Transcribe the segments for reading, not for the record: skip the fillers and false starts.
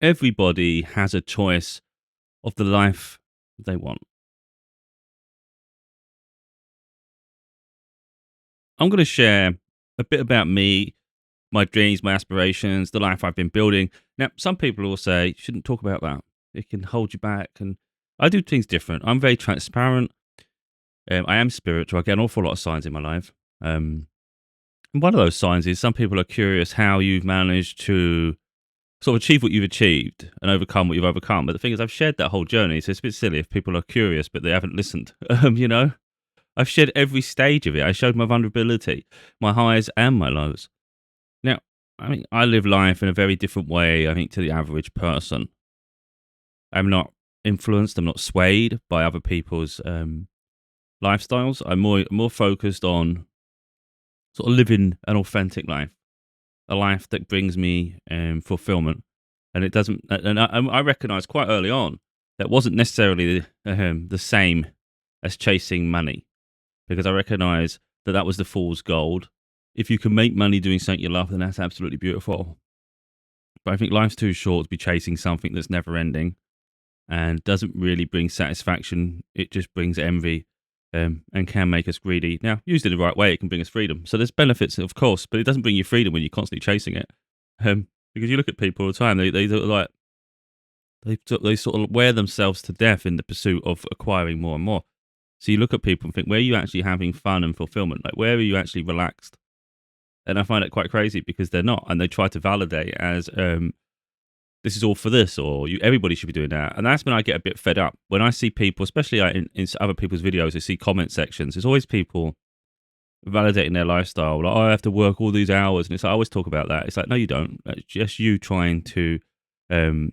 everybody has a choice of the life they want. I'm going to share a bit about me, my dreams, my aspirations, the life I've been building. Now, some people will say, you shouldn't talk about that. It can hold you back. And I do things different. I'm very transparent. I am spiritual. I get an awful lot of signs in my life. And one of those signs is some people are curious how you've managed to sort of achieve what you've achieved and overcome what you've overcome. But the thing is, I've shared that whole journey. So it's a bit silly if people are curious, but they haven't listened. I've shared every stage of it. I showed my vulnerability, my highs and my lows. Now, I mean, I live life in a very different way, I think, to the average person. I'm not influenced, I'm not swayed by other people's lifestyles. I'm more focused on sort of living an authentic life, a life that brings me fulfillment. And it doesn't, and I recognized quite early on that wasn't necessarily the same as chasing money, because I recognize that that was the fool's gold. If you can make money doing something you love, then that's absolutely beautiful. But I think life's too short to be chasing something that's never ending and doesn't really bring satisfaction. It just brings envy, and can make us greedy. Now, used in the right way, it can bring us freedom. So there's benefits, of course, but it doesn't bring you freedom when you're constantly chasing it. Because you look at people all the time, they look like they sort of wear themselves to death in the pursuit of acquiring more and more. So you look at people and think, where are you actually having fun and fulfillment? Like, where are you actually relaxed? And I find it quite crazy because they're not, and they try to validate as this is all for this, or everybody should be doing that. And that's when I get a bit fed up when I see people, especially like in other people's videos. I see comment sections. There's always people validating their lifestyle. Like, oh, I have to work all these hours, and it's like, I always talk about that. It's like, no, you don't. It's just you trying to um,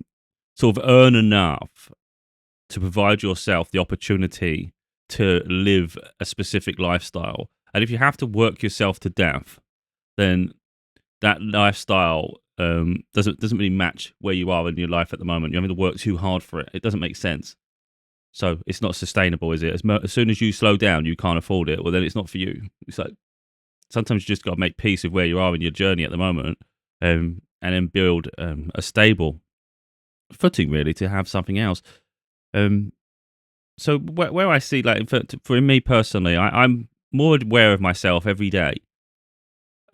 sort of earn enough to provide yourself the opportunity to live a specific lifestyle. And if you have to work yourself to death, then that lifestyle doesn't really match where you are in your life at the moment. You're having to work too hard for it. It doesn't make sense. So it's not sustainable, is it? As soon as you slow down, you can't afford it. Well, then it's not for you. It's like sometimes you just got to make peace with where you are in your journey at the moment, and then build a stable footing really to have something else. Um, so where I see, like, for me personally, I'm more aware of myself every day.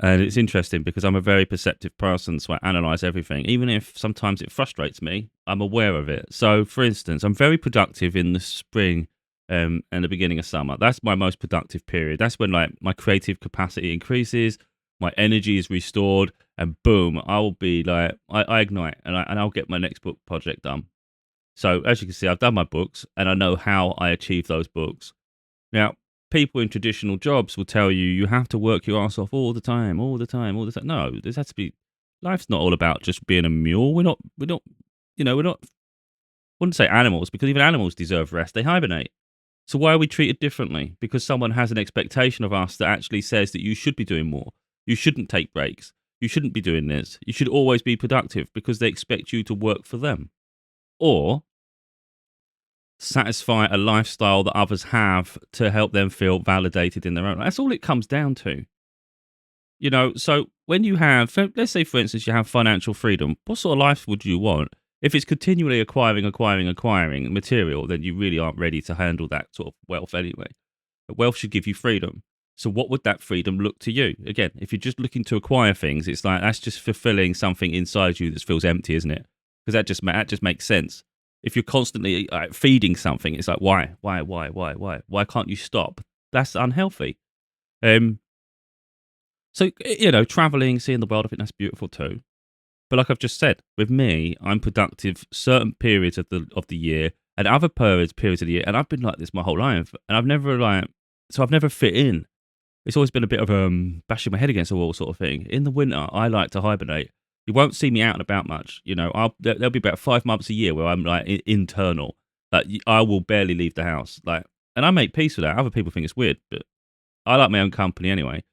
And it's interesting because I'm a very perceptive person, so I analyze everything. Even if sometimes it frustrates me, I'm aware of it. So, for instance, I'm very productive in the spring and the beginning of summer. That's my most productive period. That's when like my creative capacity increases, my energy is restored, and boom, I will be like I ignite and I'll get my next book project done. So, as you can see, I've done my books and I know how I achieve those books. Now, people in traditional jobs will tell you you have to work your ass off all the time, all the time, all the time. No, this has to be. Life's not all about just being a mule. We're not. Wouldn't say animals because even animals deserve rest. They hibernate. So why are we treated differently? Because someone has an expectation of us that actually says that you should be doing more. You shouldn't take breaks. You shouldn't be doing this. You should always be productive because they expect you to work for them. Or satisfy a lifestyle that others have to help them feel validated in their own. That's all it comes down to. So when you have, let's say, for instance, you have financial freedom, what sort of life would you want? If it's continually acquiring material, then you really aren't ready to handle that sort of wealth anyway. But wealth should give you freedom. So what would that freedom look to you? Again, if you're just looking to acquire things, it's like that's just fulfilling something inside you that feels empty, isn't it? Because that just makes sense. If you're constantly feeding something, it's like why can't you stop? That's unhealthy. Um, so traveling, seeing the world, I think that's beautiful too. But like I've just said, with me, I'm productive certain periods of the year and other periods of the year, and I've been like this my whole life, and I've never fit in. It's always been a bit of bashing my head against a wall sort of thing. In the winter, I like to hibernate. You won't see me out and about much. There'll be about 5 months a year where I'm like internal. Like I will barely leave the house. Like, and I make peace with that. Other people think it's weird, but I like my own company anyway.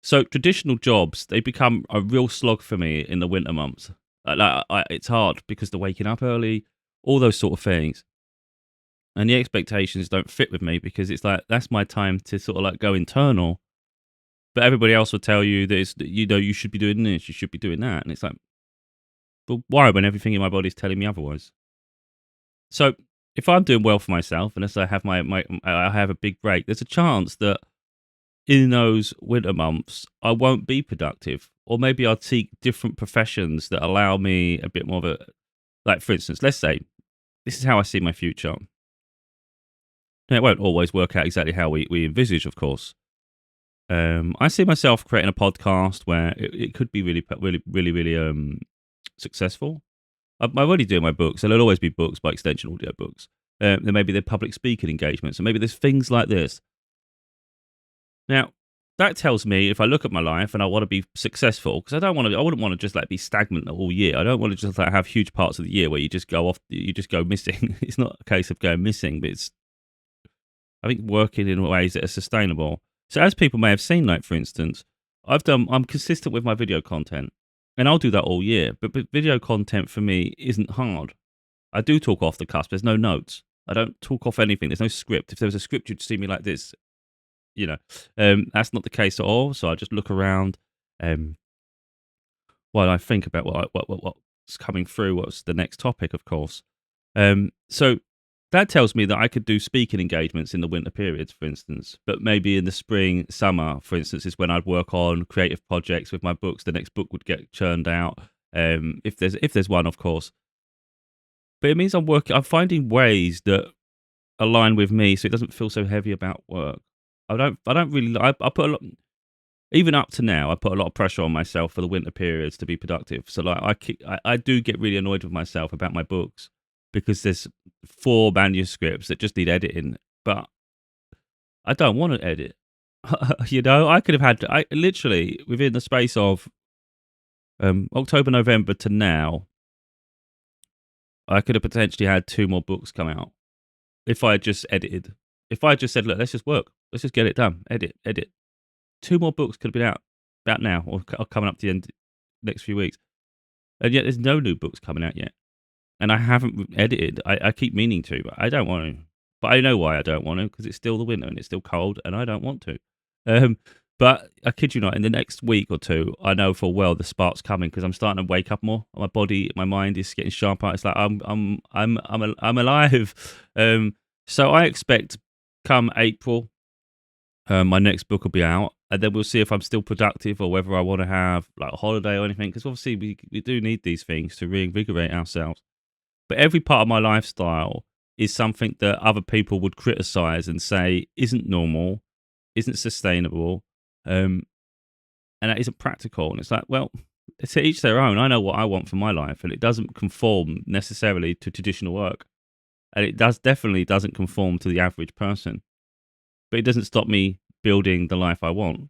So traditional jobs, they become a real slog for me in the winter months. It's hard because the waking up early, all those sort of things, and the expectations don't fit with me because it's like that's my time to sort of like go internal. But everybody else will tell you that you should be doing this, you should be doing that, and it's like But why when everything in my body is telling me otherwise? So if I'm doing well for myself, unless I have I have a big break, there's a chance that in those winter months I won't be productive, or maybe I'll seek different professions that allow me a bit more of a, like for instance, let's say this is how I see my future. Now, it won't always work out exactly how we envisage, of course. I see myself creating a podcast where it could be really successful. I'm already doing my books, and there'll always be books, by extension, audio books. There may be the public speaking engagements, and maybe there's things like this. Now, that tells me if I look at my life and I want to be successful, because I wouldn't want to just like be stagnant all year. I don't want to just like have huge parts of the year where you just go off, you just go missing. It's not a case of going missing, but it's, I think, working in ways that are sustainable. So, as people may have seen, like for instance, I'm consistent with my video content, and I'll do that all year. But video content for me isn't hard. I do talk off the cusp. There's no notes. I don't talk off anything. There's no script. If there was a script, you'd see me like this. You know, that's not the case at all. So I just look around um, while I think about what's coming through. What's the next topic, of course. So that tells me that I could do speaking engagements in the winter periods, for instance. But maybe in the spring, summer, for instance, is when I'd work on creative projects with my books. The next book would get churned out, if there's one, of course. But it means I'm finding ways that align with me, so it doesn't feel so heavy about work. I don't really, I put a lot, even up to now, I put a lot of pressure on myself for the winter periods to be productive. So like, I do get really annoyed with myself about my books because there's 4 manuscripts that just need editing, but I don't want to edit. You know, I could have had, I literally, within the space of October, November to now, I could have potentially had 2 more books come out if I had just edited. If I just said, look, let's just work. Let's just get it done. Edit. 2 more books could have been out about now, or coming up to the end next few weeks. And yet there's no new books coming out yet. And I haven't edited. I keep meaning to, but I don't want to. But I know why I don't want to, because it's still the winter and it's still cold and I don't want to. Um, but I kid you not, in the next week or two, I know full well the spark's coming because I'm starting to wake up more. My body, my mind is getting sharper. It's like I'm alive. So I expect come April, my next book will be out, and then we'll see if I'm still productive or whether I want to have like a holiday or anything. Because obviously we do need these things to reinvigorate ourselves. But every part of my lifestyle is something that other people would criticize and say isn't normal, isn't sustainable, and that isn't practical. And it's like, well, to each their own. I know what I want for my life, and it doesn't conform necessarily to traditional work, and it definitely doesn't conform to the average person. But it doesn't stop me building the life I want.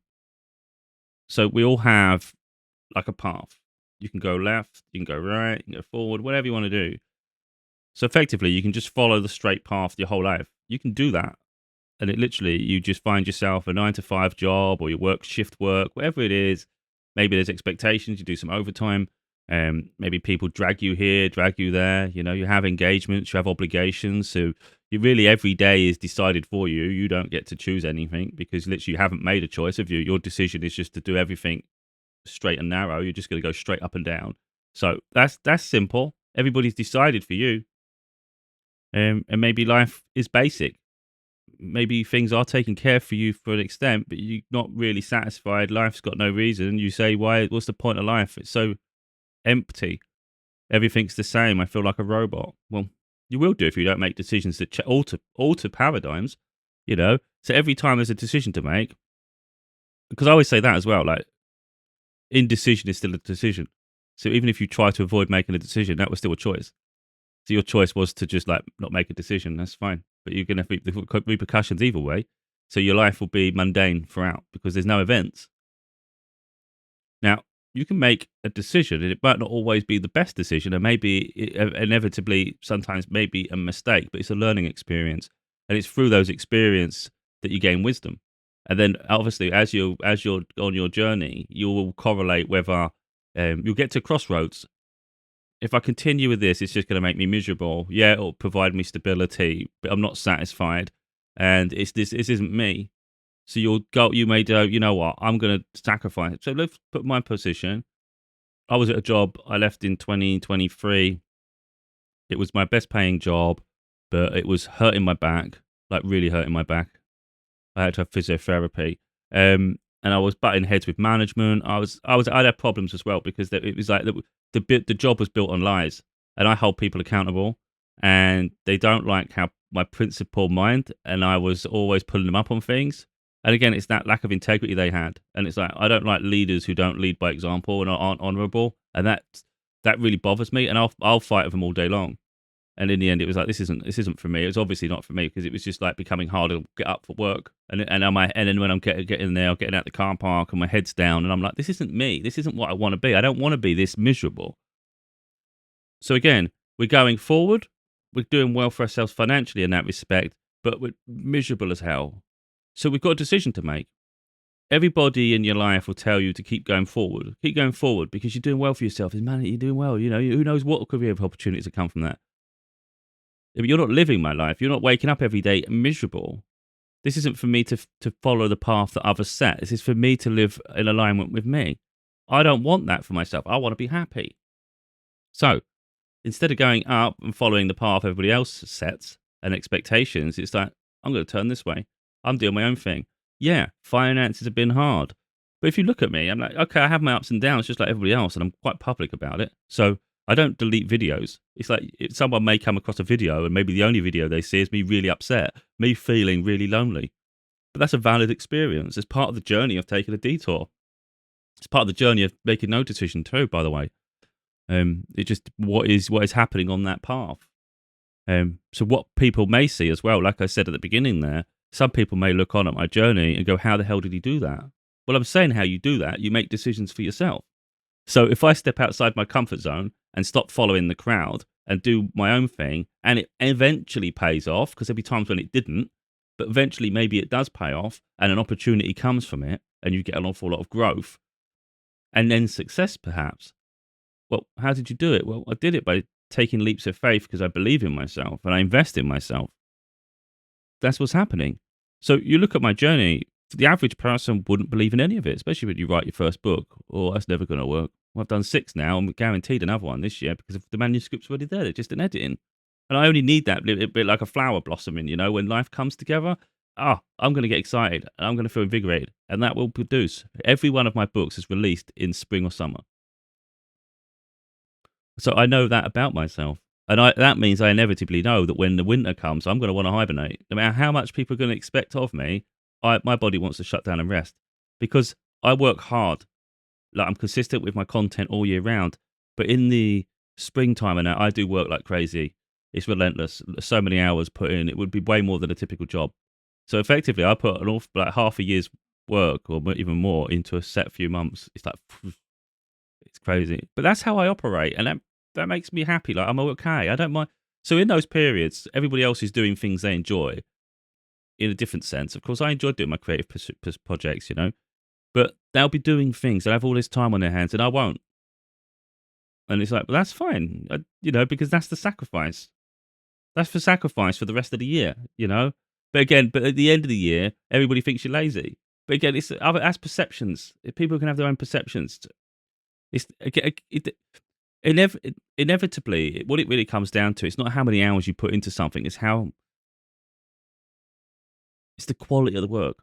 So we all have like a path. You can go left, you can go right, you can go forward, whatever you want to do. So effectively, you can just follow the straight path your whole life. You can do that. And it literally, you just find yourself a 9 to 5 job, or you work shift work, whatever it is. Maybe there's expectations, you do some overtime. Maybe people drag you here, drag you there. You know, you have engagements, you have obligations. So you really, every day is decided for you. You don't get to choose anything because literally you haven't made a choice of you. Your decision is just to do everything straight and narrow. You're just going to go straight up and down. So that's simple. Everybody's decided for you. And maybe life is basic. Maybe things are taken care for you for an extent, but you're not really satisfied. Life's got no reason. You say, why? What's the point of life? It's so empty. Everything's the same. I feel like a robot. Well, you will do if you don't make decisions that alter paradigms, you know? So every time there's a decision to make, because I always say that as well, like indecision is still a decision. So even if you try to avoid making a decision, that was still a choice. So your choice was to just like not make a decision. That's fine. But you're going to have the repercussions either way. So your life will be mundane throughout because there's no events. Now, you can make a decision and it might not always be the best decision, and maybe inevitably sometimes maybe a mistake, but it's a learning experience. And it's through those experiences that you gain wisdom. And then obviously as you're on your journey, you will correlate whether you'll get to crossroads. If I continue with this, it's just going to make me miserable. Yeah, it'll provide me stability, but I'm not satisfied. And this isn't me. So you may go, you know what, I'm going to sacrifice. So let's put my position. I was at a job I left in 2023. It was my best paying job, but it was hurting my back, like really hurting my back. I had to have physiotherapy, and I was butting heads with management. I had problems as well because it was like the job was built on lies, and I hold people accountable, and they don't like how my principled mind, and I was always pulling them up on things. And again, it's that lack of integrity they had, and it's like I don't like leaders who don't lead by example and aren't honourable, and that really bothers me. And I'll fight with them all day long. And in the end, it was like this isn't for me. It was obviously not for me because it was just like becoming harder to get up for work. And then when I'm getting there, I'm getting out the car park and my head's down, and I'm like, this isn't me. This isn't what I want to be. I don't want to be this miserable. So again, we're going forward. We're doing well for ourselves financially in that respect, but we're miserable as hell. So we've got a decision to make. Everybody in your life will tell you to keep going forward. Keep going forward because you're doing well for yourself. Man, you're doing well. You know, who knows what career opportunities will come from that. If you're not living my life, you're not waking up every day miserable. This isn't for me to follow the path that others set. This is for me to live in alignment with me. I don't want that for myself. I want to be happy. So instead of going up and following the path everybody else sets and expectations, it's like, I'm going to turn this way. I'm doing my own thing. Yeah, finances have been hard. But if you look at me, I'm like, okay, I have my ups and downs just like everybody else, and I'm quite public about it. So I don't delete videos. It's like someone may come across a video, and maybe the only video they see is me really upset, me feeling really lonely. But that's a valid experience. It's part of the journey of taking a detour. It's part of the journey of making no decision too, by the way. It just what is happening on that path. So what people may see as well, like I said at the beginning there, some people may look on at my journey and go, how the hell did he do that? Well, I'm saying how you do that. You make decisions for yourself. So if I step outside my comfort zone and stop following the crowd and do my own thing, and it eventually pays off, because there'll be times when it didn't, but eventually maybe it does pay off and an opportunity comes from it and you get an awful lot of growth and then success perhaps. Well, how did you do it? Well, I did it by taking leaps of faith because I believe in myself and I invest in myself. That's what's happening. So you look at my journey, the average person wouldn't believe in any of it, especially when you write your first book. Oh, that's never going to work. Well, I've done 6 now. I'm guaranteed another one this year because the manuscript's already there. They're just in editing. And I only need that little bit like a flower blossoming, when life comes together. I'm going to get excited and I'm going to feel invigorated. And that will produce. Every one of my books is released in spring or summer. So I know that about myself. And that means I inevitably know that when the winter comes, I'm going to want to hibernate. No matter how much people are going to expect of me, my body wants to shut down and rest because I work hard. Like I'm consistent with my content all year round. But in the springtime and that, I do work like crazy. It's relentless. So many hours put in. It would be way more than a typical job. So effectively, I put an awful like half a year's work or even more into a set few months. It's like it's crazy. But that's how I operate, and that makes me happy. Like I'm okay. I don't mind. So in those periods, everybody else is doing things they enjoy in a different sense. Of course, I enjoy doing my creative projects, but they'll be doing things. They'll have all this time on their hands, and I won't. And it's like, well, that's fine, because that's the sacrifice. That's the sacrifice for the rest of the year. But again, at the end of the year, everybody thinks you're lazy. But again, that's perceptions. People can have their own perceptions. It's inevitably what it really comes down to. It's not how many hours you put into something. It's the quality of the work.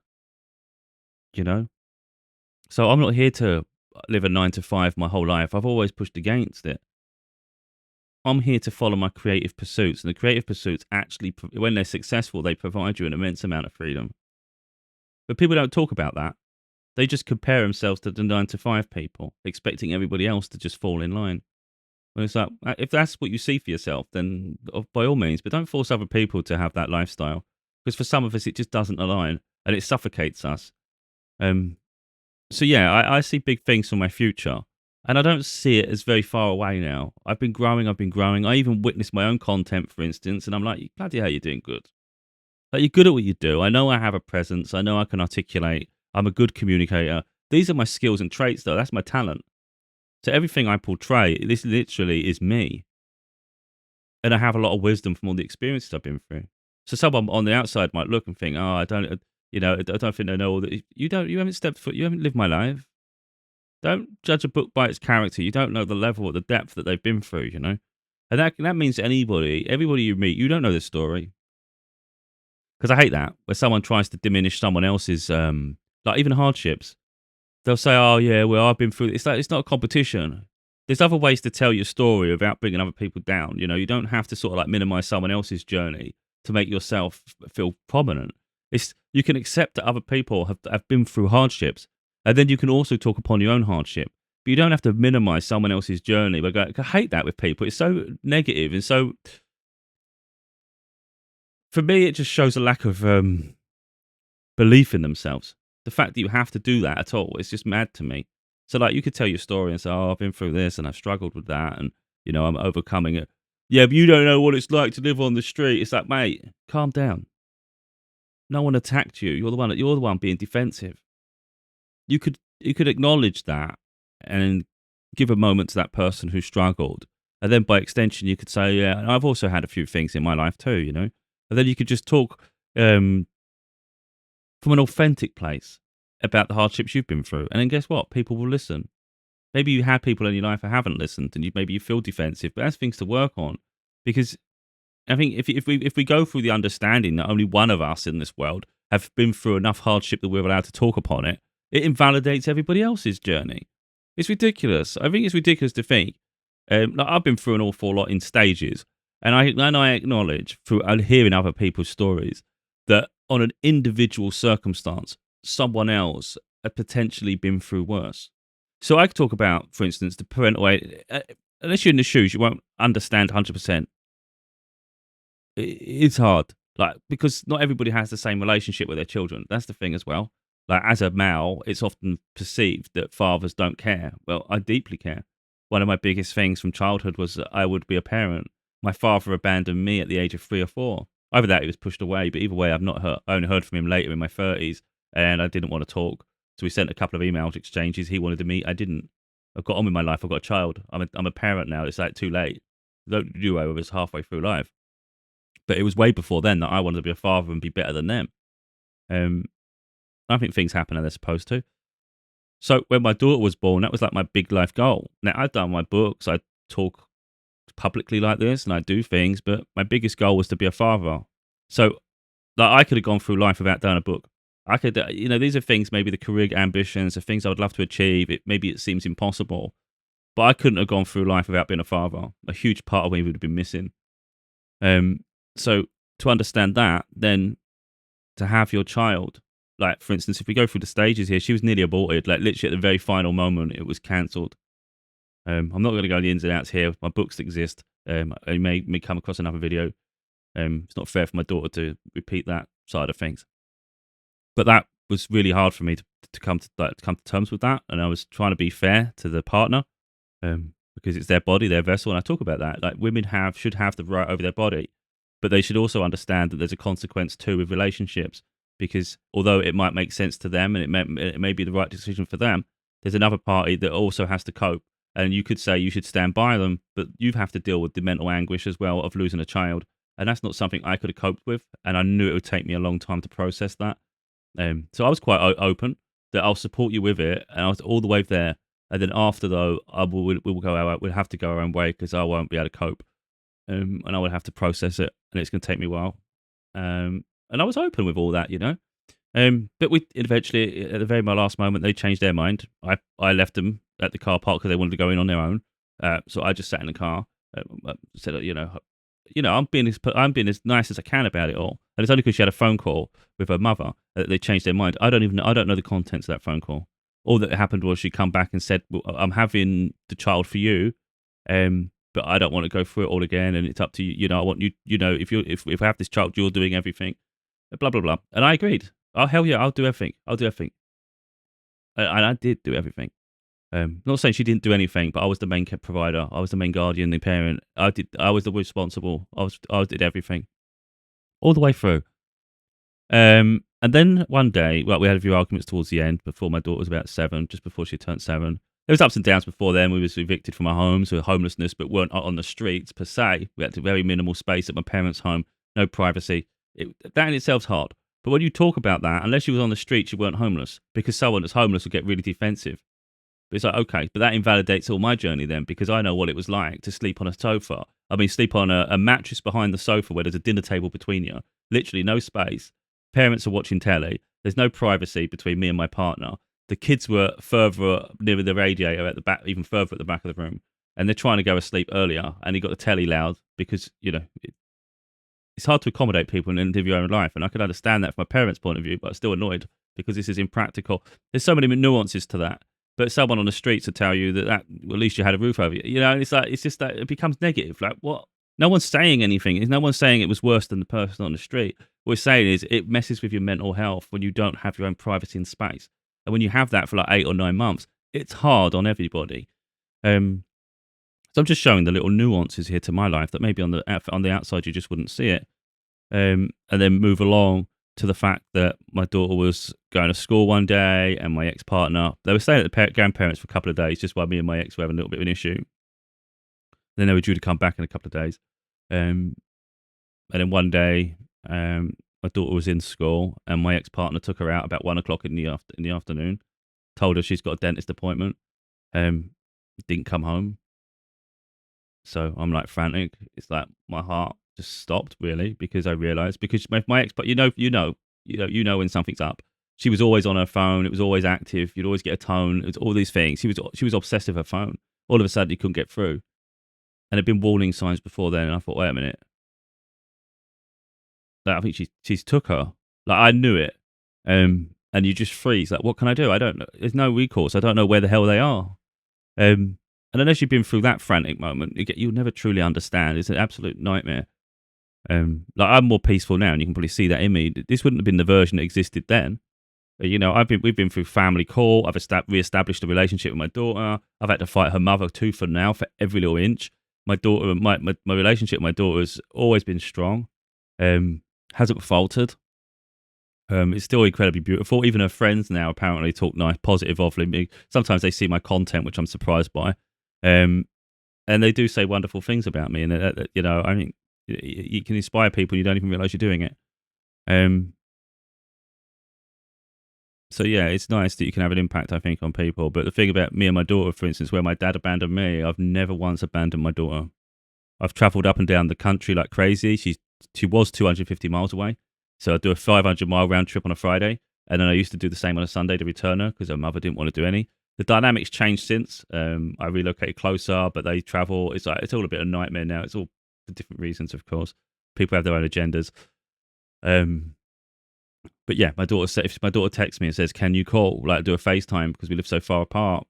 So I'm not here to live a 9 to 5 my whole life. I've always pushed against it. I'm here to follow my creative pursuits, and the creative pursuits actually, when they're successful, they provide you an immense amount of freedom. But people don't talk about that. They just compare themselves to the 9 to 5 people, expecting everybody else to just fall in line. When it's like, if that's what you see for yourself, then by all means, but don't force other people to have that lifestyle. Because for some of us, it just doesn't align and it suffocates us. So yeah, I see big things for my future. And I don't see it as very far away now. I've been growing. I even witnessed my own content, for instance, and I'm like, bloody hell, you're doing good. Like, you're good at what you do. I know I have a presence. I know I can articulate. I'm a good communicator. These are my skills and traits, though. That's my talent. So everything I portray, this literally is me. And I have a lot of wisdom from all the experiences I've been through. So someone on the outside might look and think, oh, I don't think they know all that. You haven't stepped foot, you haven't lived my life. Don't judge a book by its character. You don't know the level or the depth that they've been through, you know? And that means everybody you meet, you don't know their story. Because I hate that, where someone tries to diminish someone else's, like even hardships. They'll say, "Oh yeah, well I've been through." It's like it's not a competition. There's other ways to tell your story without bringing other people down. You know, you don't have to sort of like minimize someone else's journey to make yourself feel prominent. It's you can accept that other people have been through hardships, and then you can also talk upon your own hardship. But you don't have to minimize someone else's journey. But I hate that with people. It's so negative and so. For me, it just shows a lack of belief in themselves. The fact that you have to do that at all, it's just mad to me. So, like, you could tell your story and say, "Oh, I've been through this and I've struggled with that, and I'm overcoming it." Yeah, but you don't know what it's like to live on the street. It's like, mate, calm down. No one attacked you. You're the one being defensive. You could acknowledge that and give a moment to that person who struggled, and then by extension, you could say, "Yeah, I've also had a few things in my life too," and then you could just talk. From an authentic place about the hardships you've been through. And then guess what? People will listen. Maybe you had people in your life who haven't listened and maybe you feel defensive, but that's things to work on. Because I think if we go through the understanding that only one of us in this world have been through enough hardship that we're allowed to talk upon it, it invalidates everybody else's journey. It's ridiculous. I think it's ridiculous to think. Like I've been through an awful lot in stages, and I acknowledge through hearing other people's stories that on an individual circumstance, someone else had potentially been through worse. So I could talk about, for instance, the parental age. Unless you're in the shoes, you won't understand 100%. It's hard, like because not everybody has the same relationship with their children. That's the thing as well. Like as a male, it's often perceived that fathers don't care. Well, I deeply care. One of my biggest things from childhood was that I would be a parent. My father abandoned me at the age of 3 or 4. Either that, he was pushed away, but either way, I've not heard. I only heard from him later in my 30s, and I didn't want to talk. So we sent a couple of emails exchanges. He wanted to meet. I didn't. I've got on with my life. I've got a child. I'm a parent now. It's like too late. Don't do over halfway through life. But it was way before then that I wanted to be a father and be better than them. Um, I think things happen as they're supposed to. So when my daughter was born, that was like my big life goal. Now I've done my books, I talk publicly like this, and I do things, but my biggest goal was to be a father. So like I could have gone through life without doing a book. I could, these are things, maybe the career ambitions, the things I would love to achieve. Maybe it seems impossible, but I couldn't have gone through life without being a father. A huge part of me would have been missing. Um, so to understand that, then to have your child, like for instance, if we go through the stages here, she was nearly aborted. Like literally at the very final moment, it was cancelled. I'm not going to go into the ins and outs here. My books exist. I may come across another video. It's not fair for my daughter to repeat that side of things. But that was really hard for me to come to terms with that, and I was trying to be fair to the partner, because it's their body, their vessel, and I talk about that. Like women should have the right over their body, but they should also understand that there's a consequence too with relationships. Because although it might make sense to them and it may be the right decision for them, there's another party that also has to cope. And you could say you should stand by them, but you have to deal with the mental anguish as well of losing a child, and that's not something I could have coped with. And I knew it would take me a long time to process that. So I was quite open that I'll support you with it, and I was all the way there. And then after though, we will go out. We'll have to go our own way because I won't be able to cope, and I would have to process it, and it's going to take me a while. And I was open with all that. But we eventually, at the very my last moment, they changed their mind. I left them at the car park because they wanted to go in on their own. So I just sat in the car, said, I'm being as nice as I can about it all. And it's only because she had a phone call with her mother that they changed their mind. I don't know the contents of that phone call. All that happened was she come back and said, well, I'm having the child for you, but I don't want to go through it all again. And it's up to you. I want you. If I have this child, you're doing everything. Blah blah blah. And I agreed. Oh hell yeah, I'll do everything. I'll do everything. And I did do everything. Not saying she didn't do anything, but I was the main provider. I was the main guardian, the parent. I was the responsible. I did everything all the way through. And then one day, well, we had a few arguments towards the end before my daughter was about 7, just before she turned 7. There was ups and downs before then. We was evicted from our homes, we were homelessness, but weren't on the streets per se. We had very minimal space at my parents' home, no privacy. That in itself's hard. But when you talk about that, unless you was on the streets, you weren't homeless, because someone that's homeless would get really defensive. But it's like, okay, but that invalidates all my journey then, because I know what it was like to sleep on a sofa. I mean, sleep on a mattress behind the sofa where there's a dinner table between you, literally no space. Parents are watching telly. There's no privacy between me and my partner. The kids were further near the radiator at the back, even further at the back of the room, and they're trying to go to sleep earlier. And he got the telly loud because it's hard to accommodate people and live your own life. And I can understand that from my parents' point of view, but I'm still annoyed because this is impractical. There's so many nuances to that. But someone on the streets will tell you that well, at least you had a roof over you. And it's just that it becomes negative. Like, what? No one's saying anything. No one's saying it was worse than the person on the street. What we're saying is it messes with your mental health when you don't have your own privacy and space. And when you have that for like 8 or 9 months, it's hard on everybody. So I'm just showing the little nuances here to my life that maybe on the outside you just wouldn't see it. And then move along to the fact that my daughter was going to school one day and my ex-partner, they were staying at the grandparents for a couple of days just while me and my ex were having a little bit of an issue. Then they were due to come back in a couple of days. And then one day, my daughter was in school and my ex-partner took her out about 1 o'clock in the afternoon, told her she's got a dentist appointment, didn't come home. So I'm like frantic. It's like my heart just stopped really because I realized, because my ex, but you know when something's up. She was always on her phone. It was always active. You'd always get a tone. It was all these things. She was obsessed with her phone. All of a sudden, you couldn't get through. And there'd been warning signs before then. And I thought, wait a minute. Like, I think she's took her. Like, I knew it. And you just freeze. Like, what can I do? I don't know. There's no recourse. I don't know where the hell they are. And unless you've been through that frantic moment, you'll never truly understand. It's an absolute nightmare. Like, I'm more peaceful now, and you can probably see that in me. This wouldn't have been the version that existed then. We've been through family court. I've re-established a relationship with my daughter. I've had to fight her mother tooth and nail for every little inch. My daughter, my relationship with my daughter has always been strong. Hasn't faltered. It's still incredibly beautiful. Even her friends now apparently talk nice, positive of me. Sometimes they see my content, which I'm surprised by, and they do say wonderful things about me. And I mean, you can inspire people. You don't even realize you're doing it. So yeah, it's nice that you can have an impact, I think, on people. But the thing about me and my daughter, for instance, where my dad abandoned me, I've never once abandoned my daughter. I've travelled up and down the country like crazy. She was 250 miles away. So I'd do a 500-mile round trip on a Friday. And then I used to do the same on a Sunday to return her because her mother didn't want to do any. The dynamics changed since. I relocated closer, but they travel. It's all a bit of a nightmare now. It's all for different reasons, of course. People have their own agendas. But yeah, if my daughter texts me and says, "Can you call? Like, do a FaceTime because we live so far apart."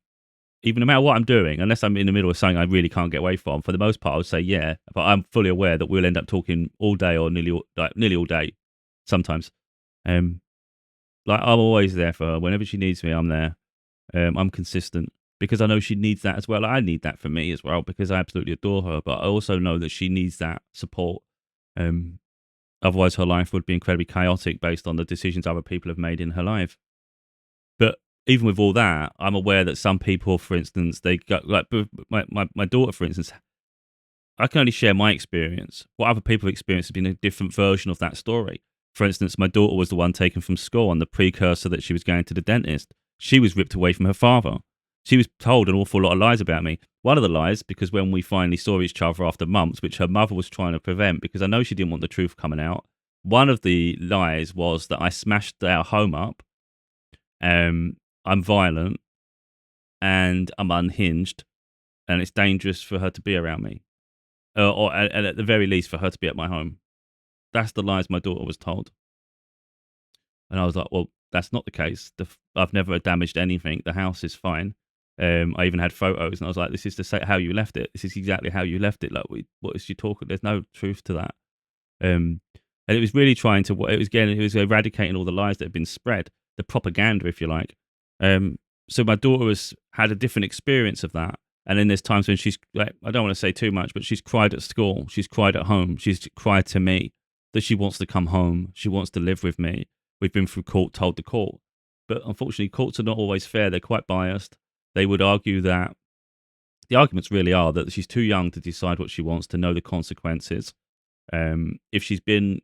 Even no matter what I'm doing, unless I'm in the middle of something I really can't get away from, for the most part, I would say yeah. But I'm fully aware that we'll end up talking all day or nearly all day, sometimes. Like, I'm always there for her. Whenever she needs me, I'm there. I'm consistent because I know she needs that as well. I need that for me as well because I absolutely adore her. But I also know that she needs that support. Otherwise, her life would be incredibly chaotic based on the decisions other people have made in her life. But even with all that, I'm aware that some people, for instance, they go like my daughter, for instance. I can only share my experience. What other people have experienced has been a different version of that story. For instance, my daughter was the one taken from school on the precursor that she was going to the dentist. She was ripped away from her father. She was told an awful lot of lies about me. One of the lies, because when we finally saw each other after months, which her mother was trying to prevent, because I know she didn't want the truth coming out. One of the lies was that I smashed our home up. I'm violent and I'm unhinged, and it's dangerous for her to be around me, or at the very least for her to be at my home. That's the lies my daughter was told. And I was like, well, that's not the case. I've never damaged anything. The house is fine. I even had photos, and I was like, "This is how you left it. This is exactly how you left it. Like, what is she talking? There's no truth to that." And it was really trying to. It was eradicating all the lies that had been spread, the propaganda, if you like. So my daughter has had a different experience of that. And then there's times when she's like, I don't want to say too much, but she's cried at school, she's cried at home, she's cried to me that she wants to come home, she wants to live with me. We've been through court, told the court. But unfortunately, courts are not always fair. They're quite biased. They would argue that the arguments really are that she's too young to decide what she wants, to know the consequences. If she's been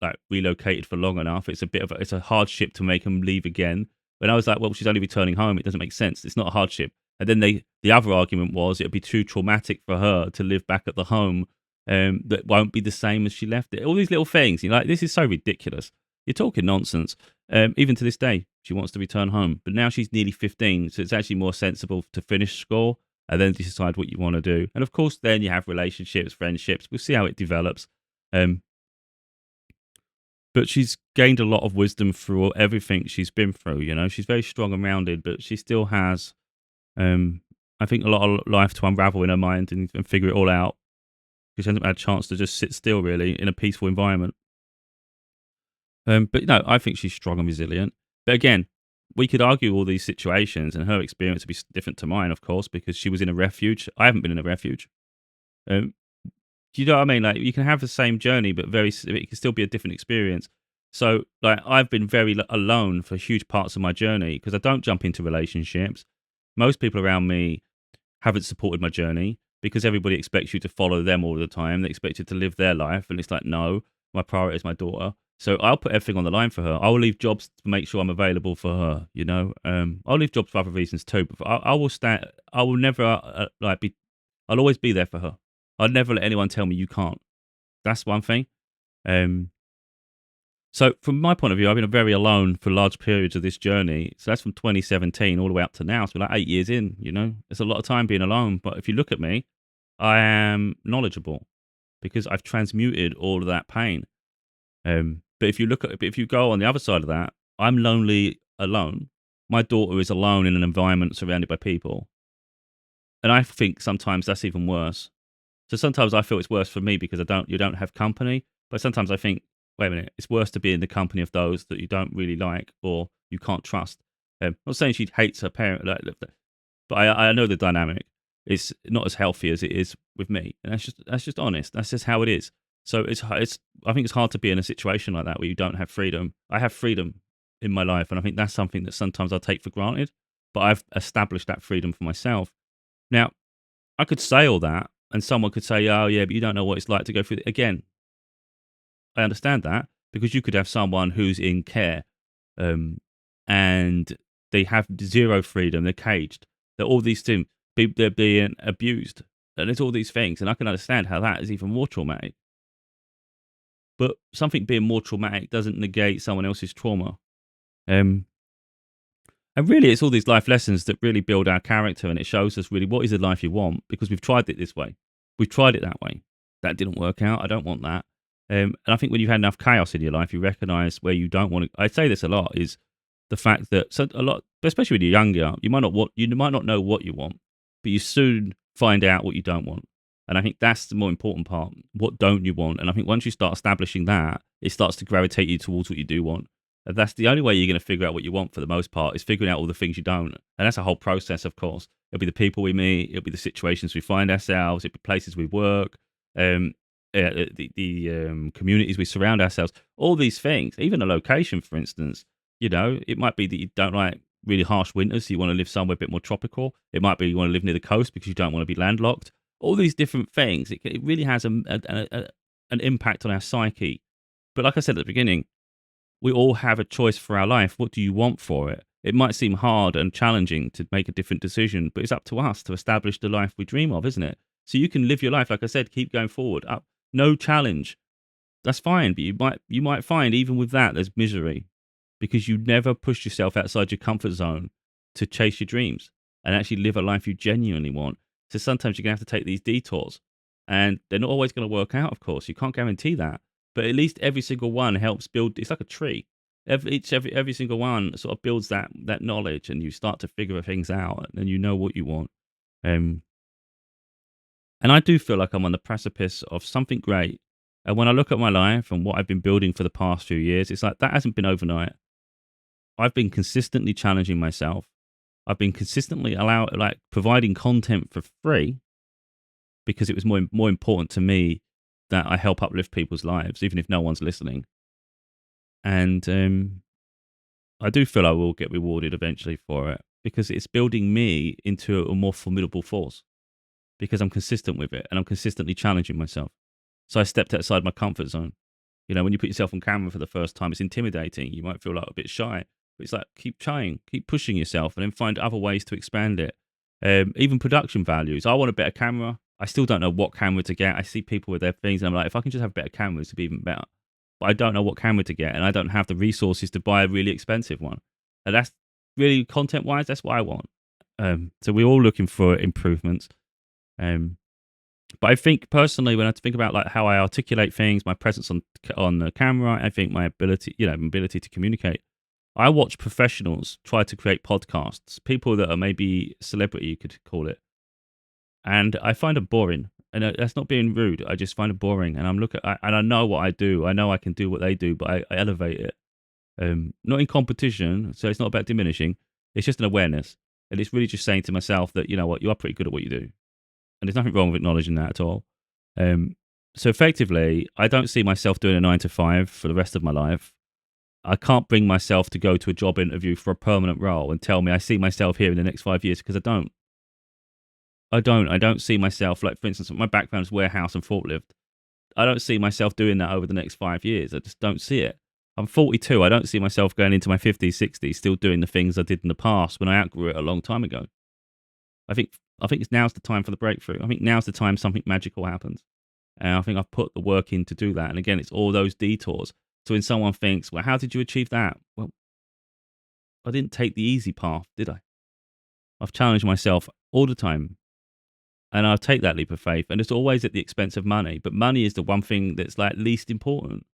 like relocated for long enough, it's a hardship to make them leave again. When I was like, well, she's only returning home. It doesn't make sense. It's not a hardship. And then the other argument was it would be too traumatic for her to live back at the home that won't be the same as she left it. All these little things. You're like, this is so ridiculous. You're talking nonsense. Even to this day, she wants to return home. But now she's nearly 15, so it's actually more sensible to finish school and then decide what you want to do. And of course, then you have relationships, friendships. We'll see how it develops. Um, but she's gained a lot of wisdom through everything she's been through. You know, she's very strong and rounded, but she still has, I think, a lot of life to unravel in her mind and figure it all out. Because she hasn't had a chance to just sit still, really, in a peaceful environment. But no, I think she's strong and resilient. But again, we could argue all these situations, and her experience would be different to mine, of course, because she was in a refuge. I haven't been in a refuge. Um, do you know what I mean? Like, you can have the same journey, but it can still be a different experience. So, like, I've been very alone for huge parts of my journey because I don't jump into relationships. Most people around me haven't supported my journey because everybody expects you to follow them all the time. They expect you to live their life, and it's like, no, my priority is my daughter. So I'll put everything on the line for her. I'll leave jobs to make sure I'm available for her. You know, I'll leave jobs for other reasons too. But I will stand. I will never be. I'll always be there for her. I'd never let anyone tell me you can't. That's one thing. Um, so from my point of view, I've been very alone for large periods of this journey. So that's from 2017 all the way up to now. So we're like 8 years in. You know, it's a lot of time being alone. But if you look at me, I am knowledgeable because I've transmuted all of that pain. But if you go on the other side of that, I'm lonely alone. My daughter is alone in an environment surrounded by people. And I think sometimes that's even worse. So sometimes I feel it's worse for me because you don't have company. But sometimes I think, wait a minute, it's worse to be in the company of those that you don't really like or you can't trust. I'm not saying she hates her parent, but I know the dynamic. It's not as healthy as it is with me, and that's just honest. That's just how it is. So I think it's hard to be in a situation like that where you don't have freedom. I have freedom in my life, and I think that's something that sometimes I take for granted. But I've established that freedom for myself. Now, I could say all that, and someone could say, "Oh, yeah, but you don't know what it's like to go through." Again, I understand that because you could have someone who's in care, and they have zero freedom. They're caged. They're all these things. They're being abused, and it's all these things. And I can understand how that is even more traumatic. But something being more traumatic doesn't negate someone else's trauma. Um, and really, it's all these life lessons that really build our character, and it shows us really what is the life you want because we've tried it this way. We've tried it that way. That didn't work out. I don't want that. And I think when you've had enough chaos in your life, you recognize where you don't want to. I say this a lot is the fact that a lot, especially when you're younger, you might not know what you want, but you soon find out what you don't want. And I think that's the more important part. What don't you want? And I think once you start establishing that, it starts to gravitate you towards what you do want. And that's the only way you're going to figure out what you want for the most part is figuring out all the things you don't. And that's a whole process, of course. It'll be the people we meet. It'll be the situations we find ourselves. It'll be places we work. The communities we surround ourselves. All these things. Even a location, for instance. You know, it might be that you don't like really harsh winters, so you want to live somewhere a bit more tropical. It might be you want to live near the coast because you don't want to be landlocked. All these different things. It really has an impact on our psyche. But like I said at the beginning, we all have a choice for our life. What do you want for it? It might seem hard and challenging to make a different decision, but it's up to us to establish the life we dream of, isn't it? So you can live your life, like I said, keep going forward. Up, no challenge. That's fine, but you might find even with that there's misery because you never pushed yourself outside your comfort zone to chase your dreams and actually live a life you genuinely want. So sometimes you're gonna have to take these detours, and they're not always going to work out. Of course, you can't guarantee that. But at least every single one helps build. It's like a tree. Every single one sort of builds that knowledge, and you start to figure things out, and you know what you want. Um, and I do feel like I'm on the precipice of something great. And when I look at my life and what I've been building for the past few years, it's like that hasn't been overnight. I've been consistently challenging myself. I've been consistently providing content for free because it was more important to me that I help uplift people's lives, even if no one's listening. And I do feel I will get rewarded eventually for it because it's building me into a more formidable force because I'm consistent with it and I'm consistently challenging myself. So I stepped outside my comfort zone. You know, when you put yourself on camera for the first time, it's intimidating. You might feel like a bit shy. It's like keep trying, keep pushing yourself, and then find other ways to expand it. Even production values. I want a better camera. I still don't know what camera to get. I see people with their things, and I'm like, if I can just have better cameras, it'd be even better. But I don't know what camera to get, and I don't have the resources to buy a really expensive one. And that's really content wise. That's what I want. So we're all looking for improvements. Um, but I think personally, when I think about like how I articulate things, my presence on the camera, I think my ability, my ability to communicate. I watch professionals try to create podcasts, people that are maybe celebrity, you could call it, and I find it boring. And that's not being rude. I just find it boring. And and I know what I do. I know I can do what they do, but I elevate it. Not in competition, so it's not about diminishing. It's just an awareness, and it's really just saying to myself that you know what, you are pretty good at what you do, and there's nothing wrong with acknowledging that at all. Um, so effectively, I don't see myself doing a 9 to 5 for the rest of my life. I can't bring myself to go to a job interview for a permanent role and tell me I see myself here in the next 5 years because I don't. I don't see myself, like, for instance, my background is warehouse and forklift. I don't see myself doing that over the next 5 years. I just don't see it. I'm 42. I don't see myself going into my 50s, 60s, still doing the things I did in the past when I outgrew it a long time ago. I think now's the time for the breakthrough. I think now's the time something magical happens. And I think I've put the work in to do that. And again, it's all those detours. So when someone thinks, well, how did you achieve that? Well, I didn't take the easy path, did I? I've challenged myself all the time. And I'll take that leap of faith. And it's always at the expense of money. But money is the one thing that's like least important.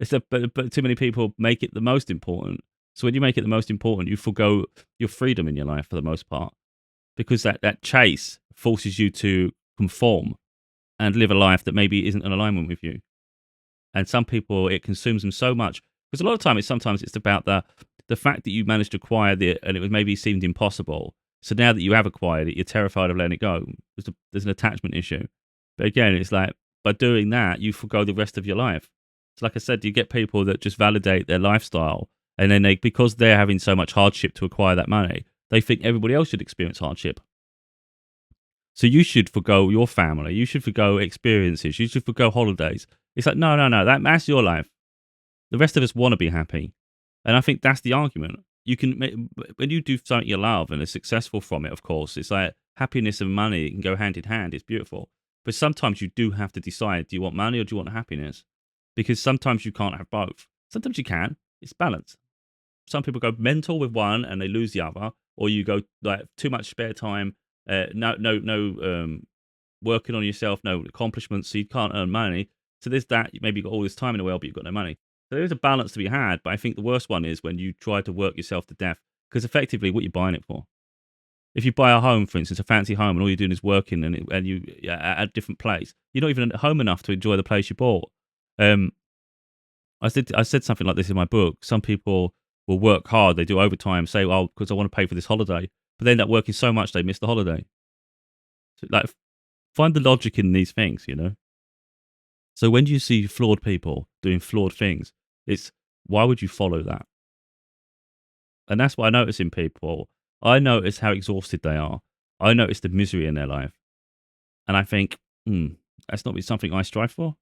But too many people make it the most important. So when you make it the most important, you forgo your freedom in your life for the most part. Because that chase forces you to conform and live a life that maybe isn't in alignment with you. And some people, it consumes them so much. Because a lot of time, sometimes it's about the fact that you managed to acquire it and it was maybe seemed impossible. So now that you have acquired it, you're terrified of letting it go. There's an attachment issue. But again, it's like, by doing that, you forgo the rest of your life. So like I said, you get people that just validate their lifestyle. And then because they're having so much hardship to acquire that money, they think everybody else should experience hardship. So you should forgo your family. You should forgo experiences. You should forgo holidays. It's like, no. That's your life. The rest of us want to be happy. And I think that's the argument. You can, when you do something you love and are successful from it, of course, it's like happiness and money can go hand in hand. It's beautiful. But sometimes you do have to decide, do you want money or do you want happiness? Because sometimes you can't have both. Sometimes you can. It's balance. Some people go mental with one and they lose the other, or you go like too much spare time, no working on yourself, no accomplishments, so you can't earn money. So there's that. Maybe you've got all this time in the world, but you've got no money. So there is a balance to be had. But I think the worst one is when you try to work yourself to death, because effectively, what you're buying it for. If you buy a home, for instance, a fancy home, and all you're doing is working and you at a different place, you're not even at home enough to enjoy the place you bought. I said something like this in my book. Some people will work hard, they do overtime, say, "Oh, because I want to pay for this holiday," but they end up working so much they miss the holiday. So, like, find the logic in these things, you know. So when you see flawed people doing flawed things, it's why would you follow that? And that's what I notice in people. I notice how exhausted they are. I notice the misery in their life, and I think, that's not something I strive for.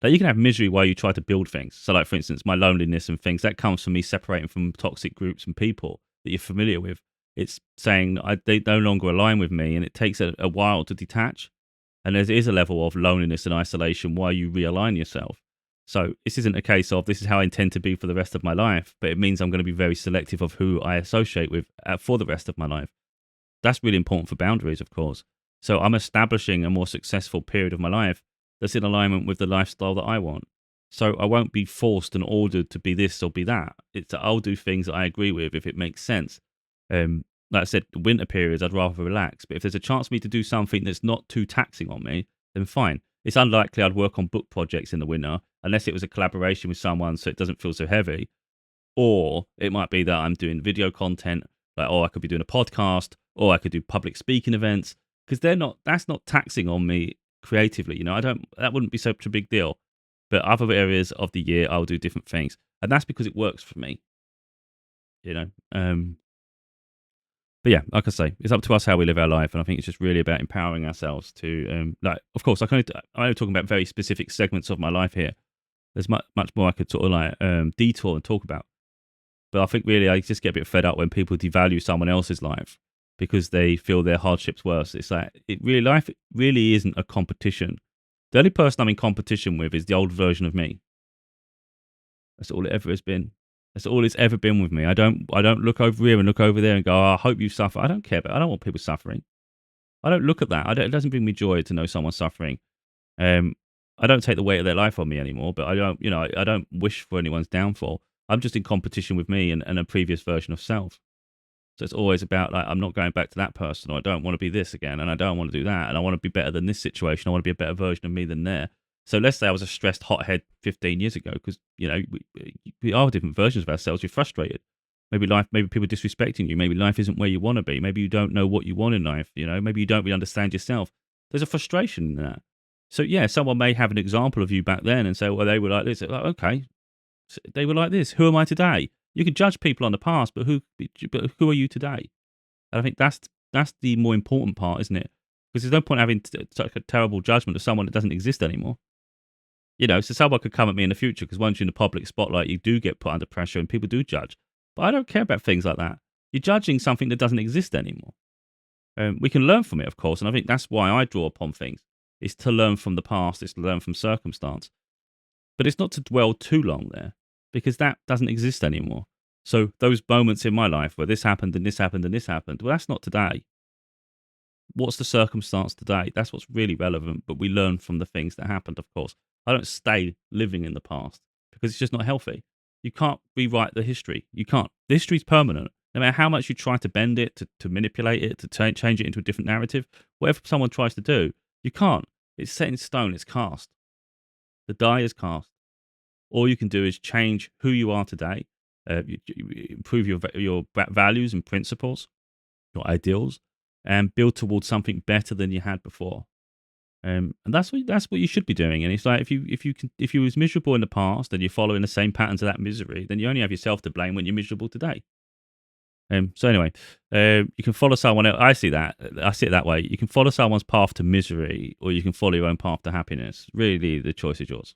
Like, you can have misery while you try to build things. So, like, for instance, my loneliness and things, that comes from me separating from toxic groups and people that you're familiar with. It's saying they no longer align with me, and it takes a while to detach. And there is a level of loneliness and isolation while you realign yourself. So this isn't a case of this is how I intend to be for the rest of my life, but it means I'm going to be very selective of who I associate with for the rest of my life. That's really important for boundaries, of course. So I'm establishing a more successful period of my life that's in alignment with the lifestyle that I want. So I won't be forced and ordered to be this or be that. I'll do things that I agree with if it makes sense. Like I said, the winter periods, I'd rather relax. But if there's a chance for me to do something that's not too taxing on me, then fine. It's unlikely I'd work on book projects in the winter unless it was a collaboration with someone so it doesn't feel so heavy. Or it might be that I'm doing video content, like, I could be doing a podcast, or I could do public speaking events, because that's not taxing on me creatively. That wouldn't be such a big deal. But other areas of the year, I'll do different things. And that's because it works for me, you know. But yeah, like I say, it's up to us how we live our life, and I think it's just really about empowering ourselves to, of course, I'm only talking about very specific segments of my life here. There's much more I could sort of like detour and talk about. But I think really I just get a bit fed up when people devalue someone else's life because they feel their hardship's worse. It's like life really isn't a competition. The only person I'm in competition with is the old version of me. That's all it ever has been. That's all it's ever been with me. I don't look over here and look over there and go, oh, I hope you suffer. I don't care, but I don't want people suffering. I don't look at that. It doesn't bring me joy to know someone's suffering. Um, I don't take the weight of their life on me anymore, but I don't wish for anyone's downfall. I'm just in competition with me and a previous version of self. So it's always about like, I'm not going back to that person, or I don't want to be this again, and I don't want to do that, and I want to be better than this situation. I want to be a better version of me than there. So let's say I was a stressed hothead 15 years ago, because we are different versions of ourselves. You're frustrated. Maybe people disrespecting you. Maybe life isn't where you want to be. Maybe you don't know what you want in life. Maybe you don't really understand yourself. There's a frustration in that. So yeah, someone may have an example of you back then and say, well, they were like this. Like, okay, so they were like this. Who am I today? You can judge people on the past, but who are you today? And I think that's the more important part, isn't it? Because there's no point having such a terrible judgment of someone that doesn't exist anymore. So someone could come at me in the future because once you're in the public spotlight, you do get put under pressure and people do judge. But I don't care about things like that. You're judging something that doesn't exist anymore. We can learn from it, of course, and I think that's why I draw upon things. It's to learn from the past. It's to learn from circumstance. But it's not to dwell too long there because that doesn't exist anymore. So those moments in my life where this happened and this happened and this happened, well, that's not today. What's the circumstance today? That's what's really relevant, but we learn from the things that happened, of course. I don't stay living in the past because it's just not healthy. You can't rewrite the history. You can't. The history's permanent. No matter how much you try to bend it, to manipulate it, to change it into a different narrative, whatever someone tries to do, you can't. It's set in stone. It's cast. The die is cast. All you can do is change who you are today, you improve your values and principles, your ideals, and build towards something better than you had before. And that's what you should be doing. And it's like if you was miserable in the past and you're following the same patterns of that misery, then you only have yourself to blame when you're miserable today. So anyway, you can follow someone else. I see it that way. You can follow someone's path to misery, or you can follow your own path to happiness. Really, the choice is yours.